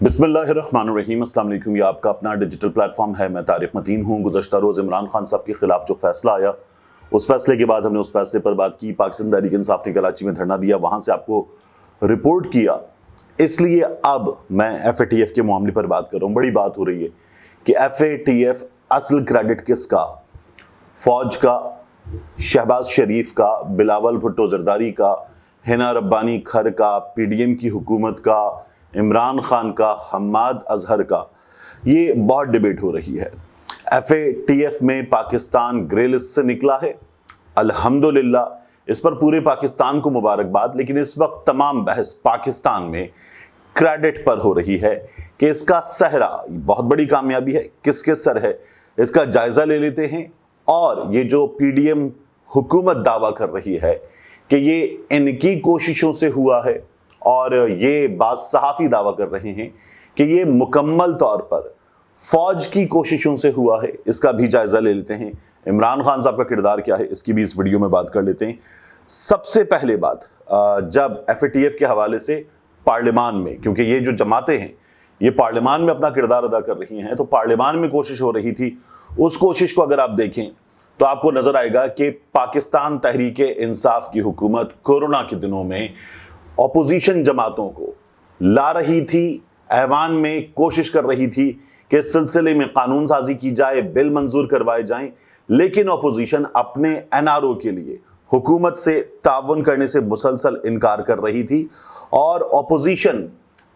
बिस्मिल्लाहिर्रहमानिर्रहीम। अस्सलाम वालेकुम। ये आपका अपना डिजिटल प्लेटफॉर्म है। मैं तारिक मतीन हूँ। गुज़श्ता रोज़ इमरान खान साहब के खिलाफ जो फैसला आया, उस फैसले के बाद हमने उस फैसले पर बात की। पाकिस्तान तहरीक इंसाफ ने कराची में धरना दिया, वहाँ से आपको रिपोर्ट किया। इसलिए अब मैं FATF के मामले पर बात कर रहा हूँ। बड़ी बात हो रही है कि FATF असल क्रेडिट किसका? फौज का, शहबाज शरीफ का, बिलावल भुट्टो जरदारी का, हिना रब्बानी खर का, PDM की हुकूमत का, इमरान खान का, हम्माद अजहर का। ये बहुत डिबेट हो रही है। FATF में पाकिस्तान ग्रे लिस्ट से निकला है, अल्हम्दुलिल्लाह। इस पर पूरे पाकिस्तान को मुबारकबाद। लेकिन इस वक्त तमाम बहस पाकिस्तान में क्रेडिट पर हो रही है कि इसका सहरा, बहुत बड़ी कामयाबी है, किसके सर है, इसका जायजा ले लेते हैं। और ये जो PDM हुकूमत दावा कर रही है कि ये इनकी कोशिशों से हुआ है, और ये बात सहाफ़ी दावा कर रहे हैं कि ये मुकम्मल तौर पर फौज की कोशिशों से हुआ है, इसका भी जायजा ले लेते हैं। इमरान खान साहब का किरदार क्या है, इसकी भी इस वीडियो में बात कर लेते हैं। सबसे पहले बात, जब FATF के हवाले से पार्लियामान में, क्योंकि ये जो जमातें हैं ये पार्लियामान में अपना किरदार अदा कर रही हैं, तो पार्लियामान में कोशिश हो रही थी। उस कोशिश को अगर आप देखें तो आपको नजर आएगा कि पाकिस्तान तहरीक इंसाफ की हुकूमत कोरोना के दिनों में अपोजिशन जमातों को ला रही थी, ऐवान में कोशिश कर रही थी कि इस सिलसिले में कानून साजी की जाए, बिल मंजूर करवाए जाएं। लेकिन अपोजिशन अपने NRO के लिए हुकूमत से ताउन करने से मुसलसल इनकार कर रही थी, और अपोजिशन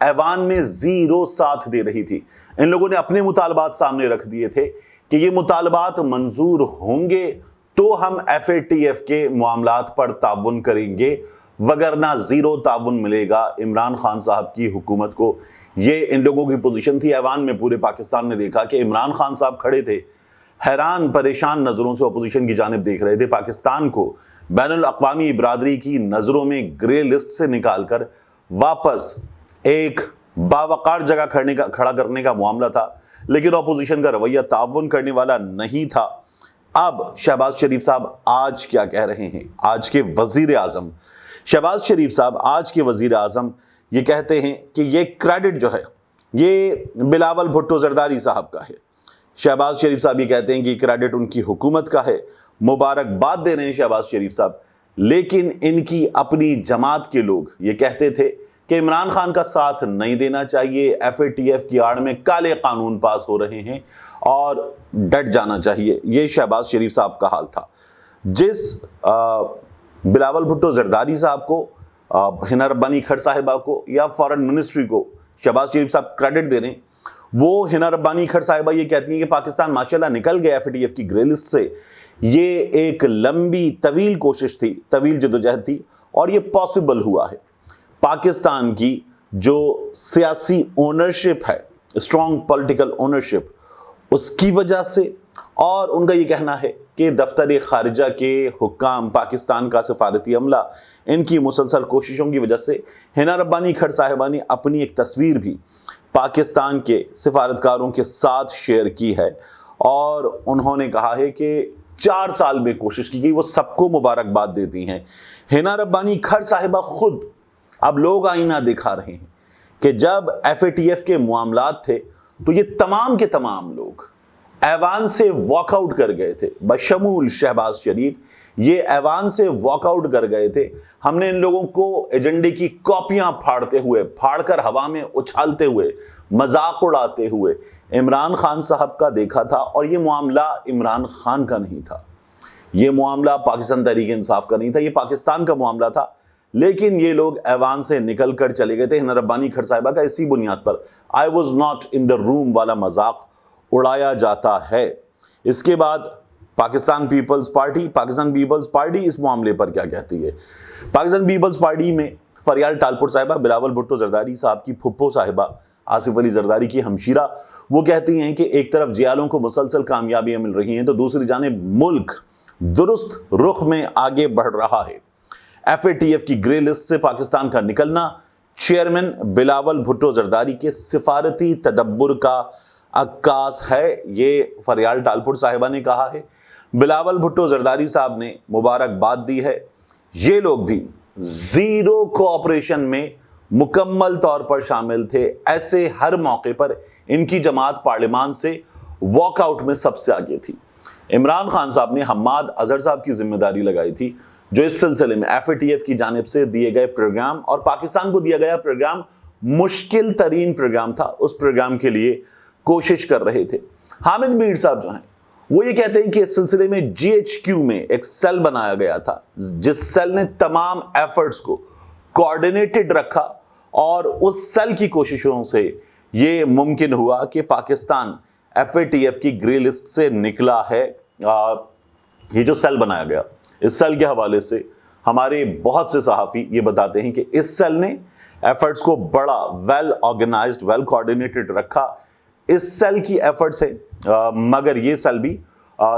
ऐवान में जीरो साथ दे रही थी। इन लोगों ने अपने मुतालबात सामने रख दिए थे कि ये मुतालबात मंजूर होंगे तो हम FATF के मामलात पर ताउन करेंगे, वगरना जीरो ताउन मिलेगा इमरान खान साहब की हुकूमत को। ये इन लोगों की पोजीशन थी। ऐवान में पूरे पाकिस्तान ने देखा कि इमरान खान साहब खड़े थे, हैरान परेशान नजरों से अपोजिशन की जानिब देख रहे थे। पाकिस्तान को बैनुल अक़वामी बरादरी की नजरों में ग्रे लिस्ट से निकालकर वापस एक बावकार जगह खड़ा करने का मामला था। लेकिन अपोजिशन का रवैया ताउन करने वाला नहीं था। अब शहबाज शरीफ साहब आज क्या कह रहे हैं? आज के वजीर आजम शहबाज शरीफ साहब, आज के वजीर आजम, ये कहते हैं कि ये क्रेडिट जो है ये बिलावल भुट्टो जरदारी साहब का है। शहबाज शरीफ साहब ये कहते हैं कि क्रेडिट उनकी हुकूमत का है। मुबारकबाद दे रहे हैं शहबाज शरीफ साहब। लेकिन इनकी अपनी जमात के लोग ये कहते थे कि इमरान खान का साथ नहीं देना चाहिए, FATF की आड़ में काले कानून पास हो रहे हैं और डट जाना चाहिए। ये शहबाज शरीफ साहब का हाल था। जिस बिलावल भुट्टो जरदारी साहब को, हिना रब्बानी खर साहिबा को या फॉरेन मिनिस्ट्री को शहबाज शरीफ साहब क्रेडिट दे रहे हैं, वो हिना रब्बानी खर साहिबा ये कहती हैं कि पाकिस्तान माशाल्लाह निकल गया FATF की ग्रे लिस्ट से। ये एक लंबी तवील कोशिश थी, तवील जदोजहद थी, और ये पॉसिबल हुआ है। पाकिस्तान की जो सियासी ओनरशिप है, स्ट्रॉन्ग पॉलिटिकल ओनरशिप, उसकी वजह से, और उनका ये कहना है कि दफ्तर खारिजा के हुक्काम, पाकिस्तान का सफारती अमला, इनकी मुसलसल कोशिशों की वजह से हिना रब्बानी खर साहिबा ने अपनी एक तस्वीर भी पाकिस्तान के सिफारतकारों के साथ शेयर की है, और उन्होंने कहा है कि 4 साल में कोशिश की गई। वो सबको मुबारकबाद देती हैं। हिना रब्बानी खर साहिबा खुद अब लोग आईना दिखा रहे हैं कि जब FATF के मामलात थे तो ये तमाम के तमाम लोग ऐवान से वॉकआउट कर गए थे, बशमूल शहबाज शरीफ। ये ऐवान से वॉकआउट कर गए थे। हमने इन लोगों को एजेंडे की कॉपियां फाड़कर हवा में उछालते हुए, मजाक उड़ाते हुए इमरान खान साहब का देखा था। और ये मामला इमरान खान का नहीं था, ये मामला पाकिस्तान तहरीक इंसाफ का नहीं था, ये पाकिस्तान का मामला था। लेकिन ये लोग ऐवान से निकल कर चले गए थे। हिना रब्बानी खर साहिबा का इसी बुनियाद पर I was not in the room वाला मजाक उड़ाया जाता है। इसके बाद पाकिस्तान पीपल्स पार्टी इस मामले पर क्या कहती है? पाकिस्तान पीपल्स पार्टी में फरियाल टालपुर साहिबा, बिलावल भुट्टो जरदारी साहब की फुप्पो साहिबा, आसिफ अली जरदारी की हमशीरा, वो कहती हैं कि एक तरफ जियालों को मुसलसल कामयाबियां मिल रही हैं तो दूसरी जानिब मुल्क दुरुस्त रुख में आगे बढ़ रहा है। FATF की ग्रे लिस्ट से पाकिस्तान का निकलना चेयरमैन बिलावल भुट्टो जरदारी के सिफारती तदब्बुर का अक्कास है। ये फरियाल टालपुर साहिबा ने कहा है। बिलावल भुट्टो जरदारी साहब ने मुबारकबाद दी है। ये लोग भी जीरो कोऑपरेशन में مکمل طور پر شامل تھے، ایسے ہر موقع پر ان کی جماعت پارلیمان سے واک آؤٹ میں سب سے آگے تھی۔ عمران خان صاحب نے حماد اظہر صاحب کی ذمہ داری لگائی تھی، جو اس سلسلے میں ایف اے ٹی ایف کی جانب سے دیے گئے پروگرام اور پاکستان کو دیا گیا پروگرام مشکل ترین پروگرام تھا، اس پروگرام کے لیے کوشش کر رہے تھے۔ حامد میر صاحب جو ہیں وہ یہ کہتے ہیں کہ اس سلسلے میں جی ایچ کیو میں ایک سیل بنایا گیا تھا، جس سیل نے تمام ایفرٹس کو کوارڈینیٹڈ رکھا، اور اس سیل کی کوششوں سے یہ ممکن ہوا کہ Pakistan F A T F کی گرے لسٹ سے نکلا ہے۔ یہ جو سیل بنایا گیا، اس سیل کے حوالے سے ہمارے بہت سے صحافی یہ بتاتے ہیں کہ اس سیل نے ایفرٹس کو بڑا ویل آرگنائزڈ، ویل کوارڈینیٹڈ رکھا۔ اس سیل کی ایفرٹس ہے، مگر یہ سیل بھی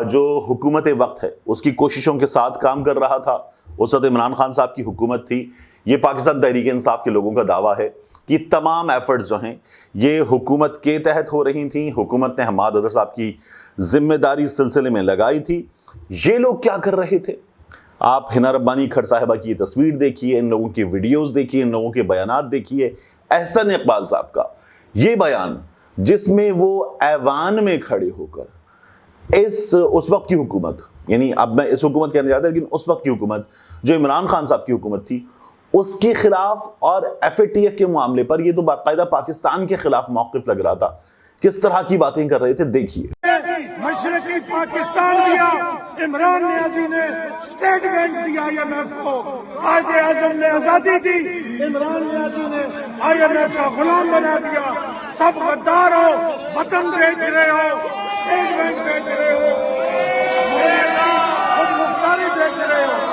جو حکومت وقت ہے اس کی کوششوں کے ساتھ کام کر رہا تھا۔ اس وقت عمران خان صاحب کی حکومت تھی۔ یہ پاکستان تحریک انصاف کے لوگوں کا دعویٰ ہے کہ تمام ایفرٹس جو ہیں یہ حکومت کے تحت ہو رہی تھیں، حکومت نے حماد اظہر صاحب کی ذمہ داری اس سلسلے میں لگائی تھی۔ یہ لوگ کیا کر رہے تھے؟ آپ حنا ربانی کھڑ صاحبہ کی تصویر دیکھیے، ان لوگوں کی ویڈیوز دیکھیے، ان لوگوں کے بیانات دیکھیے۔ احسن اقبال صاحب کا یہ بیان، جس میں وہ ایوان میں کھڑے ہو کر اس وقت کی حکومت، یعنی اب میں اس حکومت کہنا چاہتا ہوں لیکن اس وقت کی حکومت جو عمران خان صاحب کی حکومت تھی، اس کے خلاف اور ایف اے ٹی ایف کے معاملے پر یہ تو باقاعدہ پاکستان کے خلاف موقف لگ رہا تھا، کس طرح کی باتیں کر رہے تھے دیکھیے۔ مشرقی پاکستان دیا، عمران نیازی نے اسٹیٹ بینک دیا آئی ایم ایف کو، قائد اعظم نے آزادی دی، عمران نیازی نے آئی ایم ایف کا غلام بنا دیا۔ سب غدار ہو، وطن بیچ رہے ہو، اسٹیٹ بینک بیچ رہے ہو، خود مختاری بیچ رہے ہو۔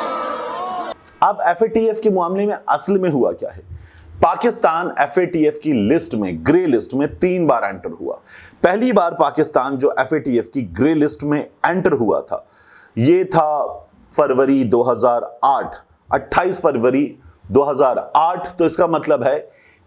اب ایف اے ٹی ایف کے معاملے میں اصل میں ہوا کیا ہے؟ Pakistan F A T F کی لسٹ میں، گرے لسٹ میں 3 بار انٹر ہوا۔ پہلی بار پاکستان جو ایف اے ٹی ایف کی گرے لسٹ میں انٹر ہوا تھا، یہ تھا فروری 2008، 28 فروری 2008۔ تو اس کا مطلب ہے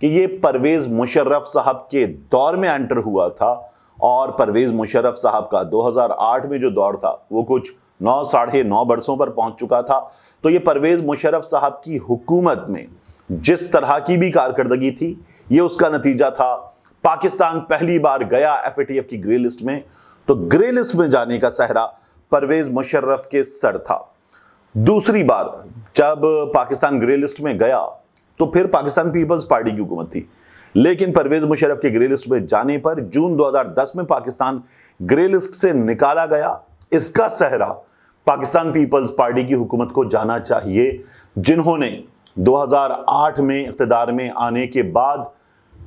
کہ یہ پرویز مشرف صاحب کے دور میں انٹر ہوا تھا، اور پرویز مشرف صاحب کا 2008 میں جو دور تھا وہ کچھ 9 برسوں پر پہنچ چکا تھا۔ تو یہ پرویز مشرف صاحب کی حکومت میں جس طرح کی بھی کارکردگی تھی، یہ اس کا نتیجہ تھا۔ پاکستان پہلی بار گیا ایف اے ٹی ایف کی گرے لسٹ میں، تو گرے لسٹ میں جانے کا صحرا پرویز مشرف کے سر تھا۔ دوسری بار جب پاکستان گرے لسٹ میں گیا تو پھر پاکستان پیپلز پارٹی کی حکومت تھی، لیکن پرویز مشرف کے گرے لسٹ میں جانے پر جون 2010 میں پاکستان گرے لسٹ سے نکالا گیا۔ اس کا صحرا پاکستان پیپلز پارٹی کی حکومت کو جانا چاہیے، جنہوں نے 2008 میں اقتدار میں آنے کے بعد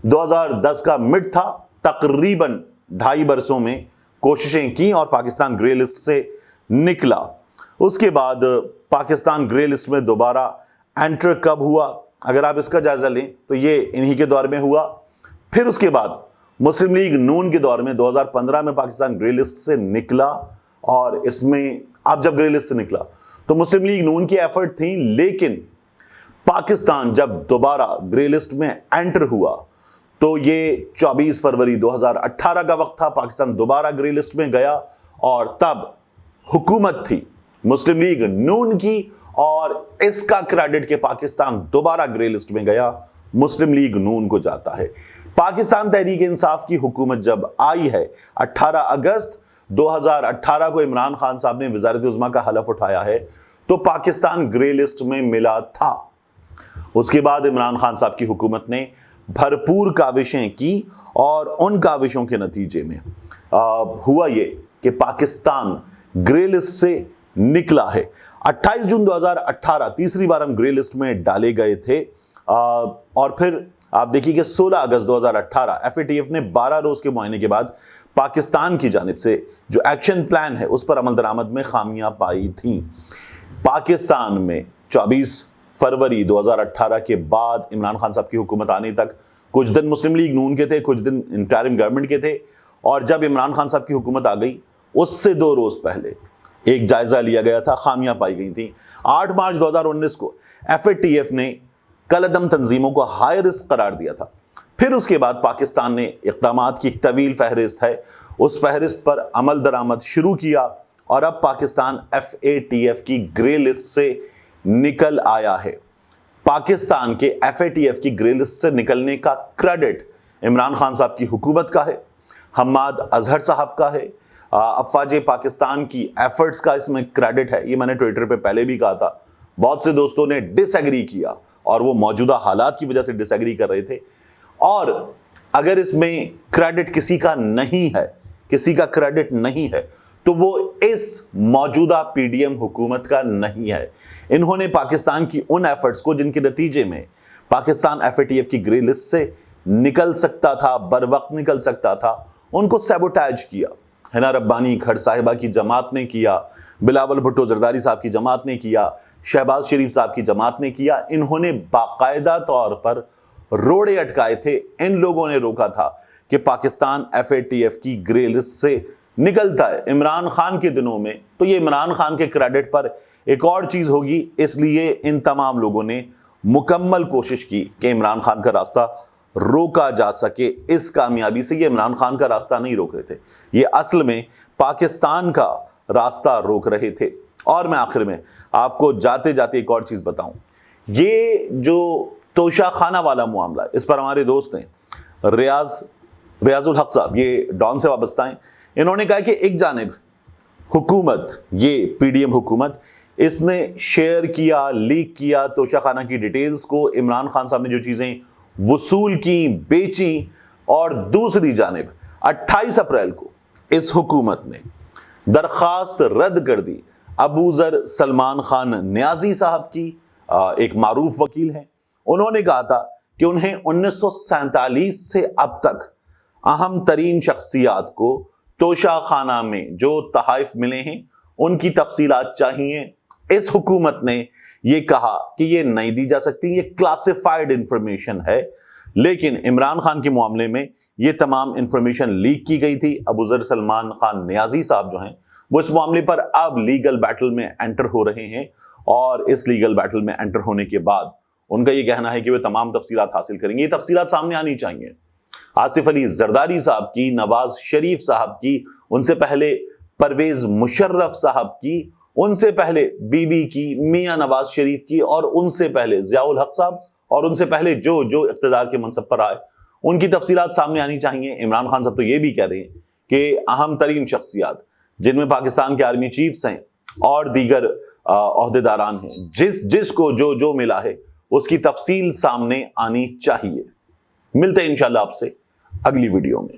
2010 کا مڈ تھا، تقریباً 2.5 برسوں میں کوششیں کی اور پاکستان گرے لسٹ سے نکلا۔ اس کے بعد پاکستان گرے لسٹ میں دوبارہ انٹر کب ہوا؟ اگر آپ اس کا جائزہ لیں تو یہ انہی کے دور میں ہوا۔ پھر اس کے بعد مسلم لیگ نون کے دور میں 2015 میں پاکستان گرے لسٹ سے نکلا، اور اس میں اب جب گرے لسٹ سے نکلا تو مسلم لیگ نون کی ایفرٹ تھی، لیکن پاکستان جب دوبارہ گرے لسٹ میں انٹر ہوا تو یہ 24 فروری 2018 کا وقت تھا۔ پاکستان دوبارہ گرے لسٹ میں گیا، اور تب حکومت تھی مسلم لیگ نون کی، اور اس کا کریڈٹ کہ پاکستان دوبارہ گرے لسٹ میں گیا مسلم لیگ نون کو جاتا ہے۔ پاکستان تحریک انصاف کی حکومت جب آئی ہے 18 اگست 2018 کو عمران خان صاحب نے وزارت عظمیٰ کا حلف اٹھایا ہے، تو پاکستان گرے لسٹ میں ملا تھا۔ اس کے بعد عمران خان صاحب کی حکومت نے بھرپور کاوشیں کی، اور ان کاوشوں کے نتیجے میں ہوا یہ کہ پاکستان گرے لسٹ سے نکلا ہے۔ 28 جون 2018 تیسری بار ہم گرے لسٹ میں ڈالے گئے تھے، اور پھر آپ دیکھیے کہ 16 اگست 2018 ایف اے ٹی ایف نے 12 روز کے معائنے کے بعد پاکستان کی جانب سے جو ایکشن پلان ہے اس پر عمل درآمد میں خامیاں پائی تھیں۔ پاکستان میں 24 فروری 2018 کے بعد عمران خان صاحب کی حکومت آنے تک کچھ دن مسلم لیگ نون کے تھے، کچھ دن انٹرم گورنمنٹ کے تھے، اور جب عمران خان صاحب کی حکومت آ گئی اس سے 2 روز پہلے ایک جائزہ لیا گیا تھا، خامیاں پائی گئی تھیں۔ 8 مارچ 2019 کو ایف اے ٹی ایف نے کالعدم تنظیموں کو ہائی رسک قرار دیا تھا۔ پھر اس کے بعد پاکستان نے اقدامات کی ایک طویل فہرست ہے، اس فہرست پر عمل درآمد شروع کیا، اور اب Pakistan F A T F کی گرے لسٹ سے نکل آیا ہے۔ पाकिस्तान के FATF की ग्रे लिस्ट से निकलने का क्रेडिट इमरान खान साहब की हुकूमत का है, हम्माद अजहर साहब का है, अफवाज पाकिस्तान की एफर्ट्स का इसमें क्रेडिट है। ये मैंने ट्विटर पे पहले भी कहा था, बहुत से दोस्तों ने डिसएग्री किया और वो मौजूदा हालात की वजह से डिसएग्री कर रहे थे। और अगर इसमें क्रेडिट किसी का नहीं है, किसी का क्रेडिट नहीं है, तो वो इस मौजूदा PDM हुकूमत का नहीं है। इन्होंने पाकिस्तान की उन एफर्ट्स को जिनके नतीजे में पाकिस्तान FATF की ग्रे लिस्ट से निकल सकता था, बर वक्त निकल सकता था, उनको सैबोटेज किया। हिना रब्बानी खड़ साहिबा की जमात ने किया, बिलावल भुट्टो जरदारी साहब की जमात ने किया, शहबाज शरीफ साहब की जमात ने किया। इन्होंने बाकायदा तौर पर रोड़े अटकाए थे। इन लोगों ने रोका था कि पाकिस्तान FATF की ग्रे लिस्ट से निकलता है। इमरान खान के दिनों में तो ये इमरान खान के क्रेडिट पर एक और चीज होगी, इसलिए इन तमाम लोगों ने मुकम्मल कोशिश की कि इमरान खान का रास्ता रोका जा सके। इस कामयाबी से ये इमरान खान का रास्ता नहीं रोक रहे थे, ये असल में पाकिस्तान का रास्ता रोक रहे थे। और मैं आखिर में आपको जाते जाते एक और चीज बताऊं, ये जो तोशा खाना वाला मामला है, इस पर हमारे दोस्त हैं रियाजुल हक साहब, ये डॉन से वाबस्ता हैं। इन्होंने कहा कि एक जानिब हुकूमत, ये PDM हुकूमत, इसने शेयर किया, लीक किया तोशा खाना की डिटेल्स को, इमरान खान साहब ने जो चीजें वसूल की, बेची, और दूसरी जानिब 28 अप्रैल को इस हुकूमत ने दरखास्त रद्द कर दी अबूजर सलमान खान न्याजी साहब की, एक मारूफ वकील हैं। उन्होंने कहा था कि उन्हें 1947 से अब तक अहम तरीन शख्सियात को तोशा खाना में जो तहाइफ मिले हैं उनकी तफसीलात चाहिए। इस हुकूमत ने ये कहा कि ये नहीं दी जा सकती, ये क्लासिफाइड इंफॉर्मेशन है। लेकिन इमरान खान के मामले में ये तमाम इंफॉर्मेशन लीक की गई थी। अबूजर सलमान खान न्याजी साहब जो हैं वो इस मामले पर अब लीगल बैटल में एंटर हो रहे हैं, और इस लीगल बैटल में एंटर होने के बाद उनका ये कहना है कि वे तमाम तफसीलात हासिल करेंगे। ये तफसीलात सामने आनी चाहिए। आसिफ अली जरदारी साहब की, नवाज शरीफ साहब की, उनसे पहले परवेज मुशर्रफ साहब की, उनसे पहले बीबी की, मियां नवाज शरीफ की, और उनसे पहले ज़ियाउल हक साहब, और उनसे पहले जो जो इक़्तिदार के मनसब पर आए, उनकी तफसीलात सामने आनी चाहिए। इमरान खान साहब तो ये भी कह रहे हैं कि अहम तरीन शख्सियात जिनमें पाकिस्तान के आर्मी चीफ्स हैं और दीगर ओहदेदारान हैं, जिसको जो जो मिला है उसकी तफसील सामने आनी चाहिए। मिलते हैं इंशाल्लाह आपसे अगली वीडियो में।